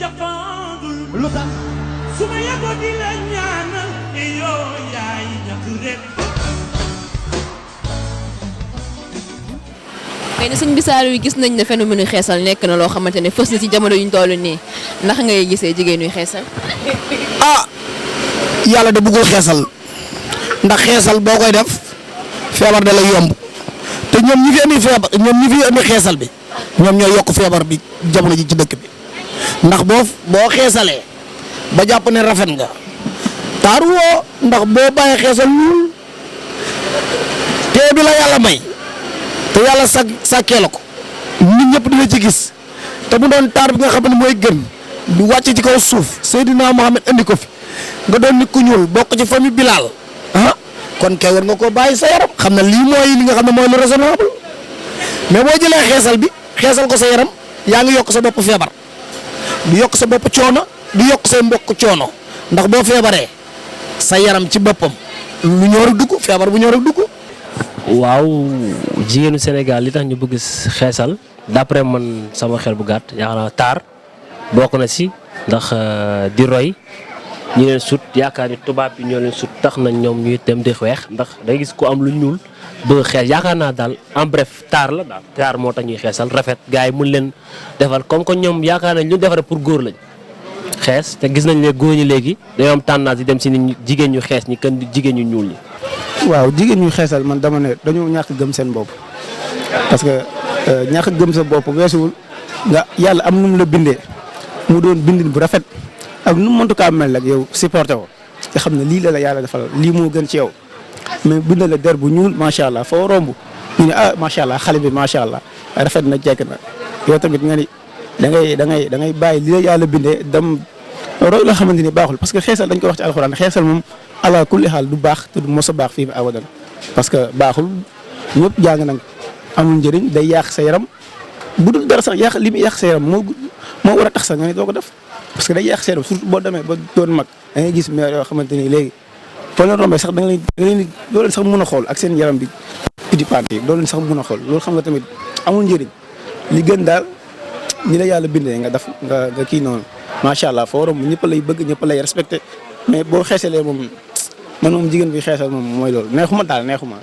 lu tax suma yeboo di la ñaanal yoo yaay ñàkk rek. xëy na sëñ Bissar yi gis nañ ne phénomène xeesal nekk na loo xamante ne fës na ci jamono yuñ toll nii ndax ngay gisee jigéen ñuy xeesal. ah yàlla da bëggul xeesal ndax xeesal boo koy def feebar da lay yomb te ñoom ñi fi indi feebar ñoom ñi fi indi xeesal bi ñoom ñooy yokk feebar bi jamono ji ci dëkk bi ndax boo xeesalee ba jàpp ne rafet nga taaru woo ndax boo bàyyi xeesal ñuul tee bi la yàlla may te yàlla sàkkee la ko nit ñëpp dina ci gis te mu doon taar bi nga xam ne mooy gën du wàcc ci kaw suuf Seydina Mohamed indi ko fi nga doon nit ku ñuul bokk ci famille Bilal ah kon kay war nga koo bàyyi sa yaram xam ne lii mooy li nga xam ne mooy lu raisonnable mais boo jëlee xeesal bi xeesal ko sa yaram yaa ngi yokk sa bopp feebar di yokk sa bopp coono di yokk say mbokk coono ndax boo feebaree sa yaram ci boppam lu ñor a dugg feebar bu ñor a dugg. waaw jigéenu Sénégal li tax ñu bëgg xeesal d'après man sama xel bu gàtt yaakaar naa taar bokk na si ndax di roy ñu leen sut yaakaar ni tubaab bi ñoo leen sut tax nañ ñoom ñuy dem di weex ndax da gis ku am lu ñuul bëgg xees yaakaar naa daal en bref taar la daal taar moo tax ñuy xeesal rafet gars yi mun leen defal comme que ñoom yaakaar nañ lu defaree pour góor lañ xees te gis nañ ne góor ñi léegi dañoo am tendance di dem si nit jigéen ñu xees ñi kan jigéen ñu ñuul ñi. waaw jigéen ñu xeesal man dama ne dañoo ñàkk gëm seen bopp parce que ñàkk gëm sa bopp weesuwul nga yàlla am nu mu la bindee mu doon bindin bu rafet ak nu mu mëntu kaa mel rek yow supporté ko nga xam ne lii la yàlla defal lii moo gën ci yow mais bind la der bu ñuul macha allah foo romb ñu ne ah macha allah xale bi macha allah rafet na jekk na yow tamit nga ni da ngay bàyyi li la yàlla bindee dem roy loo xamante ni baaxul parce que xeesal dañ ko wax ci alxuraan xeesal moom. ala kulli xaal du baax te du mos a baax fii ba abadan parce que baaxul ñëpp jàng nañ amul njëriñ day yàq sa yaram bu dul dara sax li muy yàq sa yaram moo war a tax sax nga ne doo ko def parce que day yàq sa yaram surtout boo demee ba doon mag da ngay gis maire yoo xamante ni léegi foo leen rombee sax da nga leen doo leen sax mën a xool ak seen yaram bi piti pante yi doo leen sax mën a xool loolu xam nga tamit amul njëriñ li gën daal ni la yàlla bindee nga def nga kii noonu macha allah foo romb ñëpp lay bëgg ñëpp lay respecté mais boo xeesalee moom. man moom jigéen bi xeesal moom mooy loolu neexuma daal neexuma.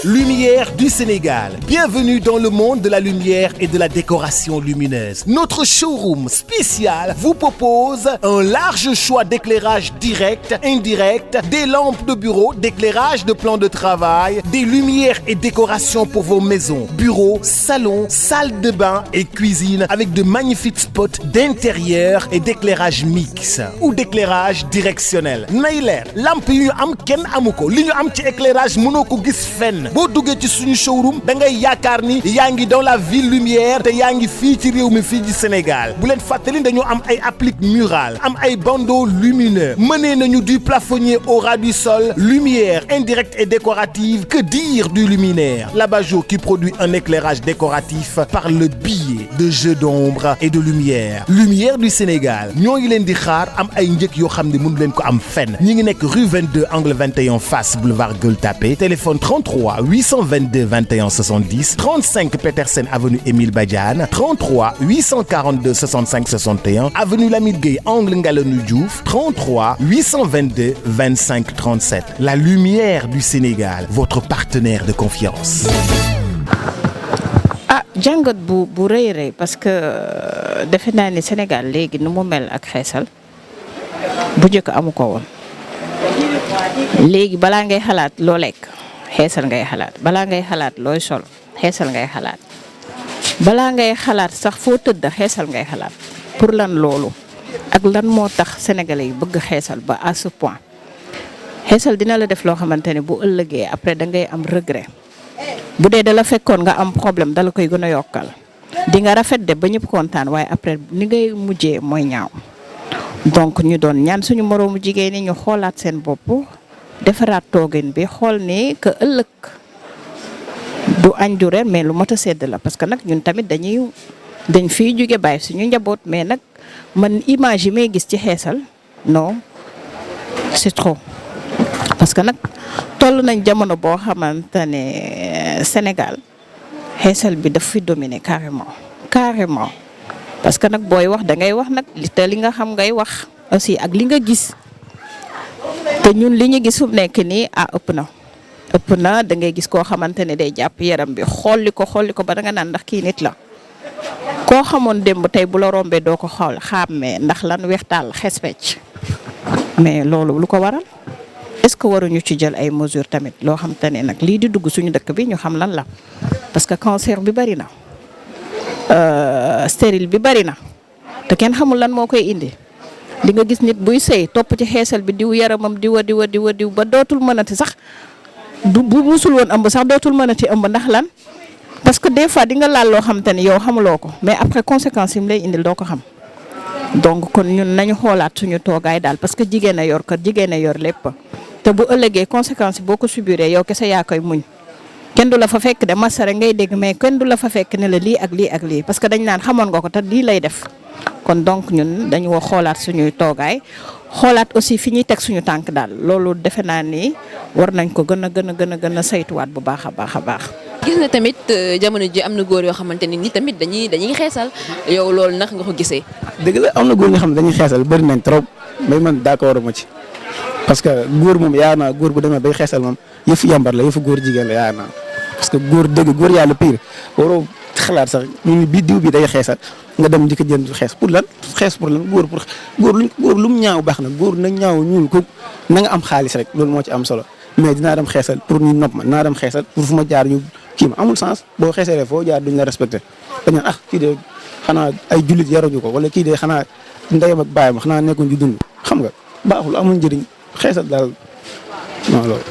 Lumière du Sénégal. Bienvenue dans le monde de la lumière et de la décoration lumineuse. Notre showroom spécial vous propose un large choix d'éclairage direct, indirect, des lampes de bureau, d'éclairage de plan de travail, des lumières et décorations pour vos maisons, bureaux, salons, salles de bain et cuisine avec de magnifiques spots d'intérieur et d'éclairage mixte ou d'éclairage directionnel. nay leer lamp yi ñu am kenn amu ko li ñu am ci éclairage mënoo ko gis fenn. boo duggee ci suñu showroom da ngay yaakaar ni yaa ngi dans la ville lumière te yaa ngi fii ci réew mi fii ci Sénégal bu leen fàttali dañoo am ay applique murale am ay bandeaux lumineux mënee nañu du plafonnier au ras du sol lumière indirecte et décorative que dire du luminaire l'abat-jour qui produit un éclairage décoratif par le biais de jeux d'ombre et de lumière du Sénégal ñoo ngi leen di xaar am ay njëkk yoo xam ne mënu leen ko am fenn ñi ngi nekk rue 22 angle 21 face boulevard Gueule Tapée téléphone 33 822 21 70 35 Petersen avenue Émile Badiane 33 842 65 61 avenue Lamine Gueye angle Ngalonou Diouf 33 822 25 37 la lumière du Sénégal votre partenaire de confiance. jàngat bu rëy parce que defe naa ne Sénégal léegi nu mu mel ak xeesal bu njëkk amu ko woon léegi balaa ngay xalaat loo lekk xeesal ngay xalaat balaa ngay xalaat looy sol xeesal ngay xalaat balaa ngay xalaat sax foo tëdd xeesal ngay xalaat pour lan loolu ak lan moo tax sénégalais yi bëgg xeesal ba à ce point xeesal dina la def loo xamante ne bu ëllëgee après da ngay am regret. bu dee da la fekkoon nga am problème dala koy gën a yokkal di nga rafet de ba ñëpp kontaan waaye après ni ngay mujjee mooy ñaaw donc ñu doon ñaan suñu moroomu jigéen ñi ñu xoolaat seen bopp defaraat toogin bi xool ni que ëllëg du añ du reer mais lu mot a sedd la parce que nag ñun tamit dañ fiy jóge bàyyi suñu njaboot mais nag man image yi may gis ci xeesal non c'est trop parce que nag toll nañ jamono boo xamante ne Sénégal xeesal bi daf fi dominer carrément parce que nag booy wax da ngay wax nag te li nga xam ngay wax aussi ak li nga gis te ñun li ñu gis fu mu nekk nii ëpp na da ngay gis koo xamante ne day jàpp yaram bi xolli ko ba da nga naan ndax kii nit la koo xamoon démb tey bu la rombee doo ko xool xàmmee ndax lan weextaal xes pecc mais loolu lu ko waral est-ce que waruñu ci jël ay mesures tamit loo xam te ne nag lii di dugg suñu dëkk bi ñu xam lan la parce que cancer bi bari na stérile bi bari na te kenn xamul lan moo koy indi di nga gis nit buy sëy topp ci xeesal bi diw yaramam diw ba dootul mënati sax bu musul woon ëmb sax dootul mënati ëmb ndax lan parce que des fois di nga laal loo xam te ne yow xamuloo ko mais après conséquences yi mu lay indil doo ko xam donc kon ñun nañu xoolaat suñu toogaay daal parce que jigéen a yor kër jigéen a yor lépp te bu ëllëgee conséquences yi boo ko subiree yow kese yaa koy muñ kenn du la fa fekk de masara ngay dégg mais kenn du la fa fekk ne la lii ak lii ak lii parce que dañ naan xamoon nga ko te lii lay def kon donc ñun dañu wax xoolaat suñuy toogaay xoolaat aussi fi ñuy teg suñu tànk daal loolu defe naa ni war nañ ko gën a saytuwaat bu baax a baax. gis na tamit jamono ji am na góor yoo xamante ne ni tamit dañuy xeesal yow loolu nag nga ko gisee. dëgg la am na góor ñoo xam ne dañuy xeesal bëri nañ trop mais man d'accord ma ci parce que góor moom yaa naa góor bu demee bay xeesal moom yëfu yàmbar la yëfu góor jigéen la yaa naa parce que góor dëgg góor yàlla pire waroo xalaat sax ñu bi diw bi day xeesal nga dem di ko jënd xees pour lan góor lu mu ñaaw baax na góor na ñaaw ñuul ko na nga am xaalis rek loolu moo ci am solo mais dinaa dem xeesal pour ñu nopp ma dinaa dem xeesal pour fu ma jaar ñu kii ma amul sens boo xeesalee foo jaar duñ la respecté dañ naan kii de xanaa ay jullit yaruñu ko wala kii de xanaa ndeyam ak baayam xanaa nekkuñ di dund xam nga baaxul amul njëriñ xeesal daal non loolu.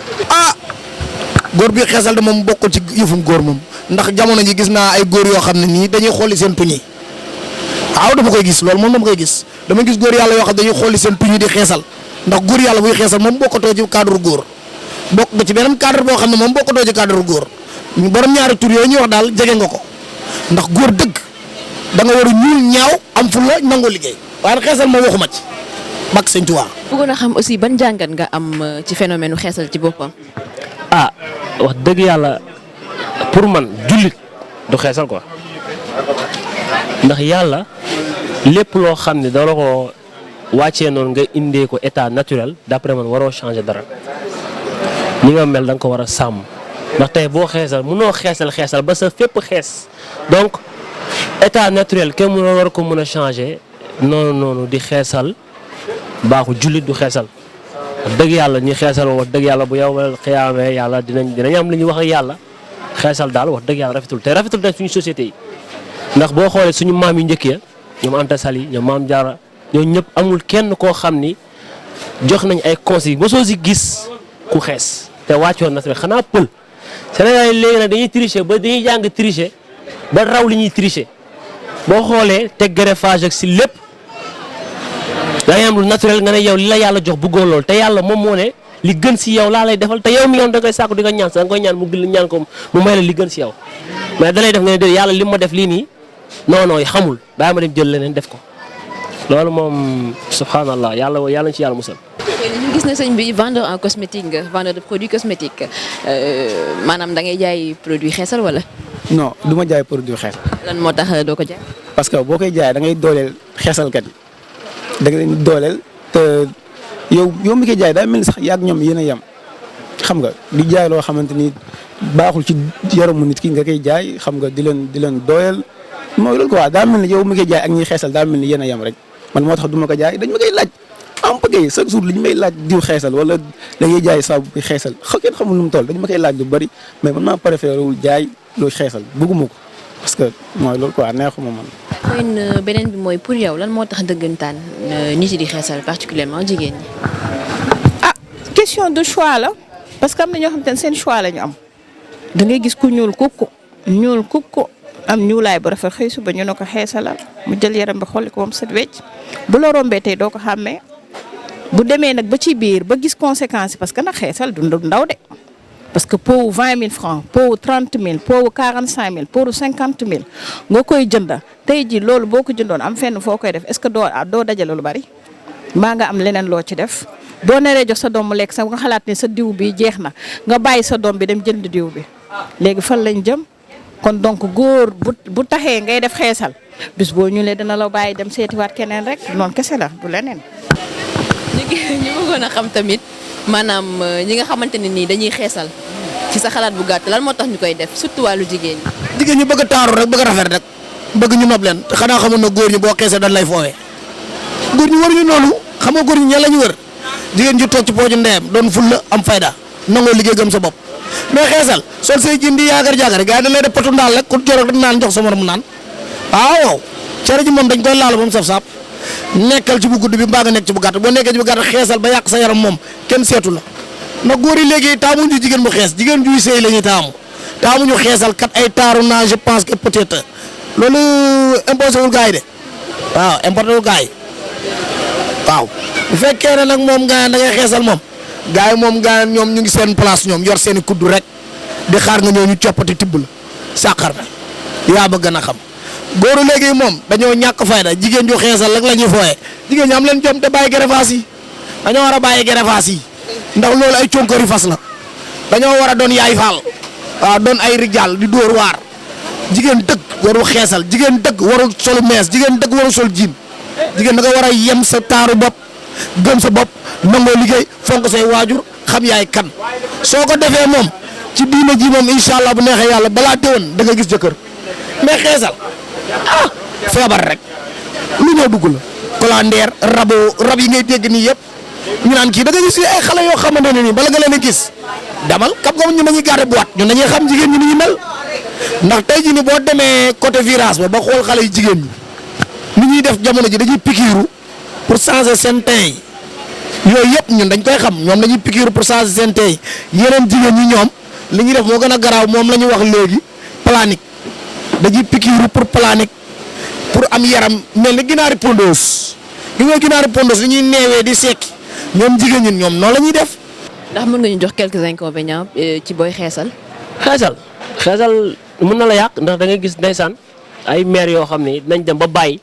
góor bi xeesal de moom bokkul ci yëfum góor moom ndax jamono ji gis naa ay góor yoo xam ne nii dañuy xooli seen tuñ yi waaw dama koy gis loolu moom dama koy gis dama gis góor yàlla yoo xam dañuy xooli seen tuñ yi di xeesal ndax góor yàlla buy xeesal moom bokkatoo ci cadre góor bokk nga ci beneen cadre boo xam ne moom bokkatoo ci cadre góor borom ñaari tur yooyu ñuy wax daal jege nga ko ndax góor dëgg da nga war a ñuul ñaaw am fu la nangoo liggéey waaye xeesal moom waxuma ci bak sëñ Tuubaa. bëggoon a xam aussi ban jàngat nga am ci phénomène xeesal ci boppam. wax dëgg yàlla pour man jullit du xeesal quoi ndax yàlla lépp loo xam ne dana ko wàccee noonu nga indee ko état naturel d'après man waroo changer dara ni nga mel da nga ko war a sàmm ndax tey boo xeesal mënoo xeesal ba sa fépp xees donc état naturel kenn mënoo war ko mën a changer noonu di xeesal baaxu jullit du xeesal. wax dëgg yàlla ñi xeesal wax dëgg yàlla bu yow xiyaamee yàlla dinañ am li ñuy wax ak yàlla xeesal daal wax dëgg yàlla rafetul te rafetul nag suñu société yi ndax boo xoolee suñu maam yu njëkk ya ñoom Anta Sali ñoom Maam Jaara ñoo ñëpp amul kenn koo xam ni jox nañ ay conseils mosoo si gis ku xees te wàccoon na xanaa pël Sénégal yi léegi nag dañuy tricher ba dañuy jàng tricher ba raw li ñuy tricher boo xoolee teg greffage ak si lépp da ngay am lu naturel nga ne yow li la yàlla jox bëggoo lool te yàlla moom moo ne li gën si yow laa lay defal te yow mi yoon da ngay sàkku di nga ñaan sax da nga koy ñaan mu ñaan ko mu may la li gën si yow mais da lay def nga ne déedéet yàlla li ma def lii nii non xamul bàyyi ma dem jël leneen def ko loolu moom subhanallah yàlla ci yàlla musal. ñu gis na sëñ bi vendeur en cosmétique nga vendeur de produits cosmétiques maanaam da ngay jaay produit xeesal wala. non du ma jaay produit xeesal. lan moo tax doo ko jaay. parce que boo koy jaay da ngay dooleel xeesalkat yi da nga leen dooleel te yow mi koy jaay daa mel ni sax yaag ñoom yéen a yem xam nga di jaay loo xamante ni baaxul ci yaramu nit ki nga koy jaay xam nga di leen dooleel mooy loolu quoi daa mel ni yow mi koy jaay ak ñiy xeesal daa mel ni yéen a yem rek man moo tax du ma ko jaay dañ ma koy laaj am pagay chaque jour li ñu may laaj diw xeesal wala da ngay jaay saabu bi xeesal kenn xamul nu mu toll dañ ma koy laaj lu bari mais man maa préféré wul jaay loo xeesal bëgguma ko parce que mooy loolu quoi neexuma man. mooy beneen bi mooy pour yow lan moo tax dëggantaan nit yi di xeesal particulièrement jigéen ñi. question de choix la parce que am na ñoo xam te ne seen choix la ñu am da ngay gis ku ñuul kukku am ñuulaay bu rafet xëy suba ñu ne ko xeesalal mu jël yaram bi xolli ko moom set wecc bu la rombee tey doo ko xàmmee bu demee nag ba ci biir ba gis conséquence parce que nag xeesal du ndaw de parce que pot wu 20 000 francs pot wu 30 000 pot wu 45 000 pot wu 50 000 nga koy jënd tey ji loolu boo ko jëndoon am fenn foo koy def est-ce que doo dajale lu bari maa nga am leneen loo ci def boo neree jox sa doom mu lekk sax nga xalaat ne sa diw bi jeex na nga bàyyi sa doom bi dem jënd diw bi léegi fan lañ jëm kon donc góor bu taxee ngay def xeesal bis boo ñuulee dina la bàyyi dem seetiwaat keneen rek noonu kese la du leneen. ñu bëggoon a xam tamit maanaam ñi nga xamante ne nii dañuy xeesal ci sa xalaat bu gàtt lan moo tax ñu koy def surtout wàllu jigéen ñi. jigéen ñi bëgg a taaru rek bëgg a rafet rek bëgg ñu nopp leen te xanaa xamoon na góor ñi boo xeesee dañ lay foowee góor ñi waruñu noonu xam nga góor ñi ñan la ñu wër jigéen ji toog ci pooju ndeyam doon fulla am fayda nangoo liggéey gëm sa bopp mais xeesal sol say jin di yaagar jaagar gars yi dañ lay def potu ndaal rek ku jorog dañ naan jox sa morom naan waaw cere ji moom dañ koy laal ba mu saf-saap nekkal ci bu gudd bi mbaa nga nekk ci bu gàtt boo nekkee ci bu gàtt xeesal ba yàq sa yaram moom kenn seetu la ndax góor yi léegi taamuñu jigéen bu xees jigéen juy sëy la ñuy taamuñu xeesal kat ay taaru naa je pense que peut-être loolu imposé wul gars yi de waaw importé wul gars yi waaw bu fekkee ne nag moom nga da ngay xeesal moom gars yi moom gars yi ñoom ñu ngi seen place ñoom yor seen i kuddu rek di xaar nga ñëw ñu coppati tibb la sàqar na yaa bëgg na xam góoru léegi moom dañoo ñàkk fayda jigéen ju xeesal rek la ñuy fooyee jigéen ñi am leen jom te bàyyi gerefaas yi dañoo war a bàyyi gerefaas yi ndax loolu ay conkori fas la dañoo war a doon yaay faal waaw doon ay rijaal di dóor waar jigéen dëgg warul xeesal jigéen dëgg warul solu mees jigéen dëgg warul sol jiin jigéen da nga war a yem sa taaru bopp gëm sa bopp nangoo liggéey fonk say waajur xam yaay kan soo ko defee moom ci diina ji moom incha allah bu neexee yàlla balaa déwén da nga gis jëkkër mais xeesal feebar rek lu ñëw dugg la colandeer rab yi ngay dégg nii yëpp ñu naan kii da nga gis ay xale yoo xamante ne nii bala nga leen a gis damal kam nga ñun dañuy garder boîte ñun dañuy xam jigéen ñi ni ñu mel ndax tey jii ni boo demee côté virage ba xool xale yu jigéen ñi ni ñuy def jamono ji dañuy pikiiru pour changer seen teint yi yooyu yëpp ñun dañ koy xam ñoom dañuy pikiiru pour changer seen teint yi yeneen jigéen ñi ñoom li ñuy def moo gën a garaaw moom la ñuy wax léegi planique dañuy pikiiru pour planique pour am yaram mel ni ginaari pondos li nga ginaari pondos li ñuy neewee di sekki ñoom jigéen ñi ñoom noonu la ñuy def. ndax mën nga ñu jox quelques inconvénients ci booy xeesal. xeesal mën na la yàq ndax da ngay gis ndeysaan ay maire yoo xam ne dinañ dem ba bàyyi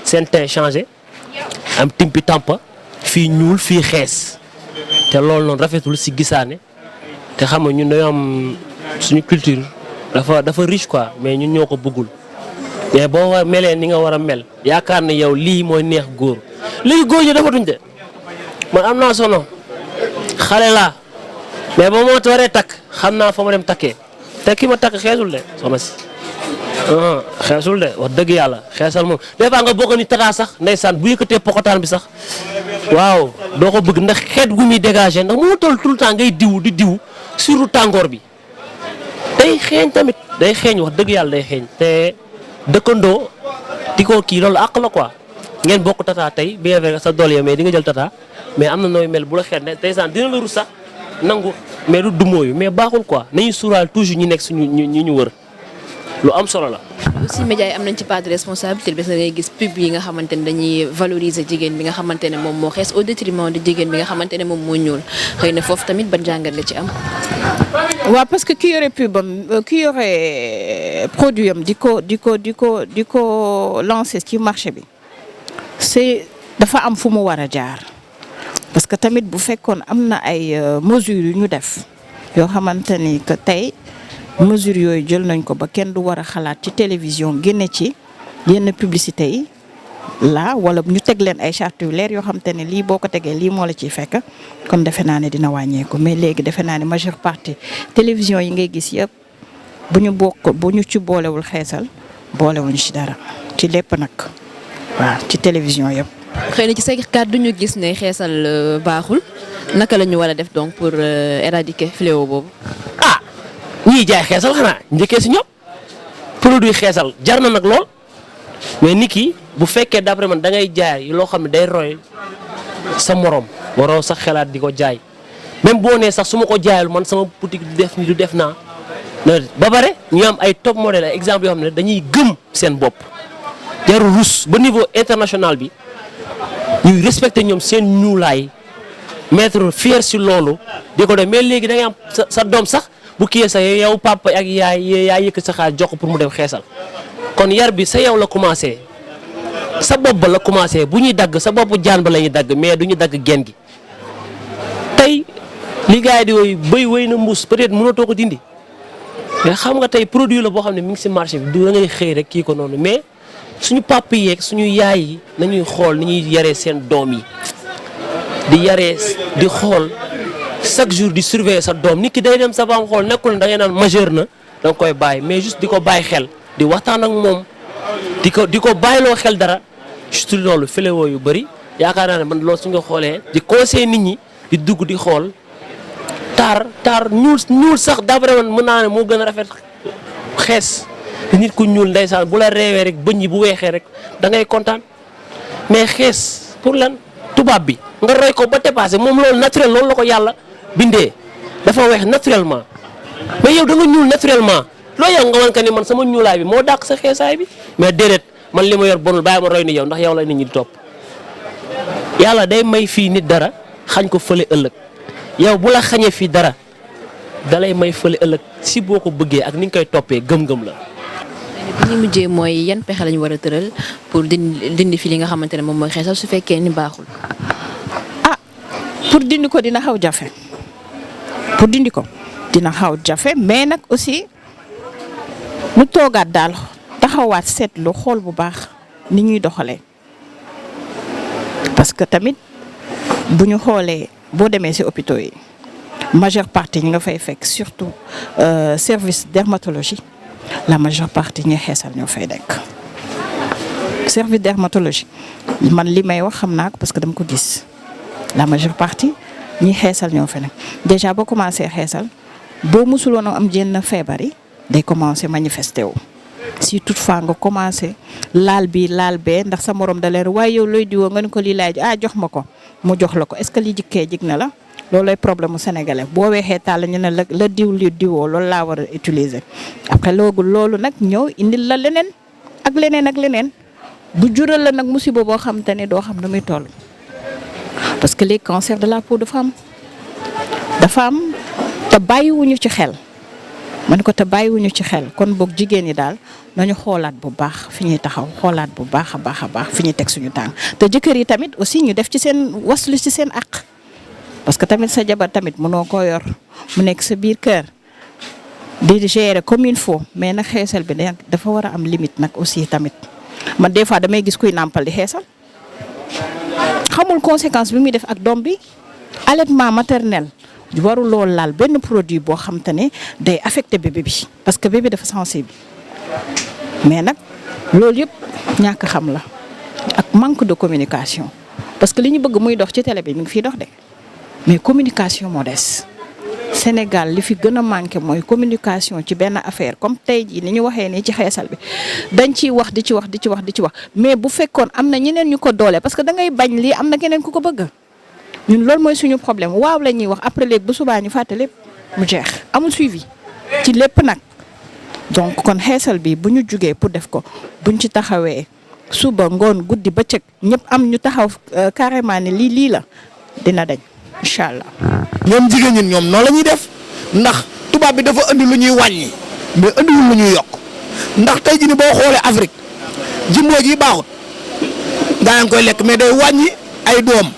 seen teint changé am timpi tampa fii ñuul fii xees te loolu noonu rafetul si gisaane te xam nga ñun dañoo am suñu culture dafa riche quoi mais ñun ñoo ko bëggul mais boo melee ni nga war a mel yaakaar ne yow lii mooy neex góor léegi góor ñi dafatuñ de man am naa sono xale laa mais ba moo waree takk xam naa fa ma dem takkee te ki ma takk xeesul de soxna si xeesul de wax dëgg yàlla xeesal moom des fois nga bokk ni tataa sax ndeysaan bu yëkkatee pokotaan bi sax waaw doo ko bëgg ndax xeet gu muy dégagé ndax moo toll tout le temps ngay diw di diw surtout tàngoor bi day xeeñ tamit day xeeñ wax dëgg yàlla day xeeñ te dëkkandoo di ko kii loolu àq la quoi ngeen bokk tata tey bien vrai sa doole yow mais di nga jël tata mais am na nooy mel bu la xeet ne ndeysaan dina la rus sax nangu mais du dumóoyu mais baaxul quoi nañu suuraal toujours ñi nekk suñu ñu wër lu am solo la. aussi médias yi am nañ ci part de responsabilité parce que ngay gis pub yi nga xamante ne dañuy valoriser jigéen bi nga xamante ne moom moo xees au détriment de jigéen bi nga xamante ne moom moo ñuul xëy na foofu tamit ban jàngat la ci am. waaw parce que ki yore pubam ki yore produit am di ko lancer ci marché bi c'est dafa am fu mu war a jaar parce que tamit bu fekkoon am na ay mesures yu ñu def yoo xamante ni que tey. mesures yooyu jël nañ ko ba kenn du war a xalaat ci télévision génne ci yenn publicité yi la wala ñu teg leen ay charte yu leer yoo xam te ne lii boo ko tegee lii moo la ciy fekk kon defe naa ne dina wàññeeku mais léegi defe naa ne majeure partie télévision yi ngay gis yëpp bu ñu ci boolewul xeesal boolewuñu ci dara ci lépp nag waaw ci télévision yëpp. xëy na ci say kàddu ñu gis ne xeesal baaxul naka la ñu war a def donc pour éradiquer fléau boobu. ñii jaay xeesal xanaa njëkkee si ñoom produit xeesal jar na nag lool mais nit ki bu fekkee d'après man da ngay jaay loo xam ne day roy sa morom waroo sax xelaat di ko jaay même boo nee sax su ma ko jaayal man sama boutique du def naa ba pare ñu am ay top modèle ay exemple yoo xam ne dañuy gëm seen bopp jarul rus ba niveau international bi ñuy respecté ñoom seen ñuulaay mettre fier si loolu di ko def mais léegi da ngay am sa doom sax. bu kiyee sa yow papa ak yaay yëkk sa xaalis jox ko pour mu dem xeesal kon yar bi sa yow la commencé sa bopp ba la commencé bu ñuy dagg sa bopp jaan ba la ñuy dagg mais du ñu dagg genn gi tey li gars yi di woy bëy wéy na mbuus peut-être mënatoo ko dindi mais xam nga tey produit la boo xam ne mi ngi si marché bi du da ngay xëy rek kii ko noonu mais suñu papa yi ak suñu yaay yi nañuy xool ni ñuy yaree seen doom yi di yaree di xool chaque jour di surveiller sa doom nit ki day dem sa baam xool nekkul da ngay naan majeur na da nga koy bàyyi mais juste di ko bàyyi xel di waxtaan ak moom di ko bàyyiloo xel dara juste loolu fléau yu bëri yaakaar naa ne man loolu su nga xoolee di conseiller nit ñi di dugg di xool taar ñuul sax d'après man mën naa ne moo gën a rafet xees nit ku ñuul ndeysaan bu la reewee rek bëñ yi bu weexee rek da ngay kontaan mais xees pour lan tubaab bi nga roy ko ba dépassé moom loolu naturel loolu la ko yàlla bindee dafa weex naturellement mais yow da nga ñuul naturellement loo yow nga wan ka ni man sama ñuulaay bi moo dàq sa xeesaay bi mais déedéet man li ma yor bonul bàyyi ma roy ni yow ndax yow la nit ñi di topp yàlla day may fii nit dara xañ ko fële ëllëg yow bu la xañee fii dara dalay may fële ëllëg si boo ko bëggee ak ni nga koy toppee gëm-gëm la. bi ñu mujjee mooy yan pexe lañu war a tëral pour dindi fi li nga xamante ne moom mooy xeesal su fekkee ni baaxul. pour dindi ko dina xaw jafe mais nag aussi mu toogaat daal taxawaat seetlu xool bu baax ni ñuy doxalee parce que tamit bu ñu xoolee boo demee ci hôpitaux yi majeure partie ñi nga fay fekk surtout service dermatologie la majeure partie ñi xeesal ñoo fay nekk. service dermatologie man li may wax xam naa ko parce que dama ko gis la majeure partie ñi xeesal ñoo fay nekk déjà boo commencé xeesal boo musuloon am jenn feebar yi day commencé manifesté wu. si toutefois nga commencé laal bi laal bee ndax sa morom da leer waaye yow looy diwoo nga ne ko lii laaj jox ma ko mu jox la ko est-ce que li jikkee jig na la loolooy problème mu sénégalais boo weexee tàll ñu ne la diw li diwoo loolu laa war a utiliser. après loolu nag ñëw indil la leneen ak leneen bu jural la nag musiba boo xam te ne doo xam nu muy toll parce que les cancers de la peau dafa am te bàyyiwuñu ci xel. man ko te bàyyiwuñu ci xel kon boog jigéen ñi daal nañu xoolaat bu baax fi ñuy taxaw xoolaat bu baax a baax fi ñuy teg suñu tànk te jëkkër yi tamit aussi ñu def ci seen waslu ci seen àq parce que tamit sa jabar tamit mënoo koo yor mu nekk sa biir kër di gérer comme il faut mais nag xeesal bi dafa war a am limite nag aussi tamit man des fois damay gis kuy nàmpal di xeesal xamul conséquence bi muy def ak doom bi allaitement maternel. warul loolu laal benn produit boo xam te ne day affecté bébé bi parce que bébé dafa sensible mais nag loolu yëpp ñàkk xam la ak manque de communication parce que li ñu bëgg muy dox ci télé bi mi ngi fiy dox de mais communication moo des Sénégal li fi gën a manqué mooy communication ci benn affaire comme tey jii ni ñu waxee nii ci xeesal bi dañ ciy wax di ci wax mais bu fekkoon am na ñeneen ñu ko doole parce que da ngay bañ lii am na keneen ku ko bëgg. ñun loolu mooy suñu problème waaw la ñuy wax après léegi bu subaa ñu fàtte lépp mu jeex amul suivi ci lépp nag donc kon xeesal bi bu ñu jugee pour def ko buñ ci taxawee suba ngoon guddi bëccëg ñëpp am ñu taxaw carrément ne lii la dina dañ incha allah. ñoom jigéen ñi ñoom noonu la ñuy def ndax tubaab bi dafa andi lu ñuy wàññi mais andiwul lu ñuy yokk ndax tey jii ni boo xoolee Afrique jimboo ji baaxut gaa ngi koy lekk mais day wàññi ay doom.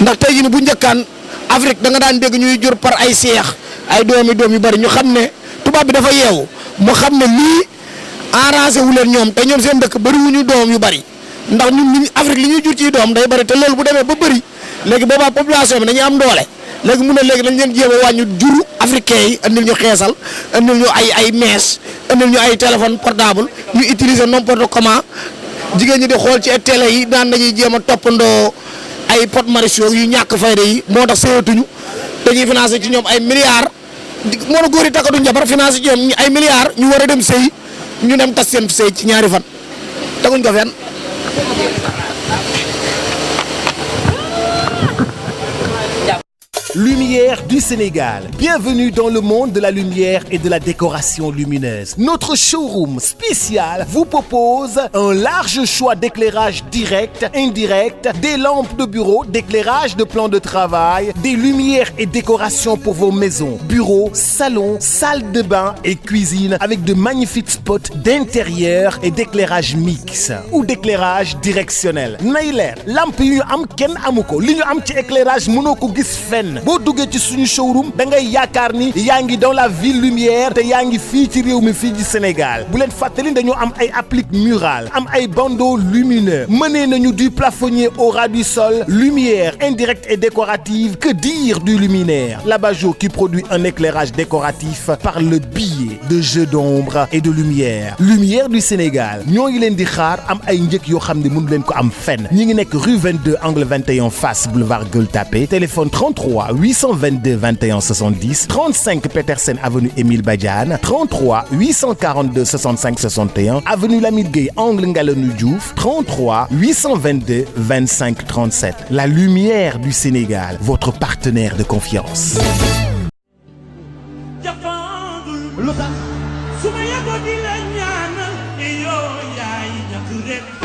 ndax tey jii bu njëkkaan Afrique da nga daan dégg ñuy jur par ay seex ay doom yu bari ñu xam ne tubaab bi dafa yeewu mu xam ne lii arrangé wu leen ñoom te ñoom seen dëkk bëriwuñu doom yu bari ndax ñun Afrique li ñuy jur ci doom day bari te loolu bu demee ba bëri léegi boobaa population bi dañuy am doole léegi mu ne léegi dañ leen jéem a wàññi juru africain yi andil ñu xeesal andil ñu ay mèche andil ñu ay téléphone portable ñu utiliser n'importe comment jigéen ñi di xool ci télé yi daan dañuy jéem a toppandoo. ay pot maraîchers yu ñàkk fayda yi moo tax sëyatuñu dañuy financé ci ñoom ay milliards moo na góor yi takkatu njabar financé ci ñoom ay milliards ñu war a dem sëy ñu dem tas seen sëy ci ñaari fan teguñ ko fenn. Lumière du Sénégal. Bienvenue dans le monde de la lumière et de la décoration lumineuse. Notre showroom spécial vous propose un large choix d'éclairage direct, indirect, des lampes de bureau, d'éclairage de plan de travail, des lumières et décorations pour vos maisons, bureaux, salons, salles de bain et cuisine avec de magnifiques spots d'intérieur et d'éclairage mixte ou d'éclairage directionnel. nay leer lamp yi ñu am kenn amu ko li ñu am ci éclairage mënoo ko gis fenn boo duggee ci suñu showroom da ngay yaakaar ni yaa ngi dans la ville lumière te yaa ngi fii ci réew mi fii ci Sénégal bu leen fàttali dañoo am ay applique murale am ay bandeaux lumineux mënee nañu du plafonnier au ras du sol lumière indirecte et décorative que dire du luminaire Labajo qui produit un éclairage décoratif par le biais de jeux d'ombre et de lumière du Sénégal ñoo ngi leen di xaar am ay njëkk yoo xam ne mënu leen ko am fenn ñi ngi nekk rue 22 angle 21 face boulevard Gueule Tapée téléphone 33 822 21 70 35 Petersen avenue Émile Badiane 33 842 65 61 avenue Lamine Gueye angle Ngalonou Diouf 33 822 25 37 la lumière du Sénégal votre partenaire de confiance. Lu tax su ma yàggoo di la ñaanal yow yaay ñàkk rek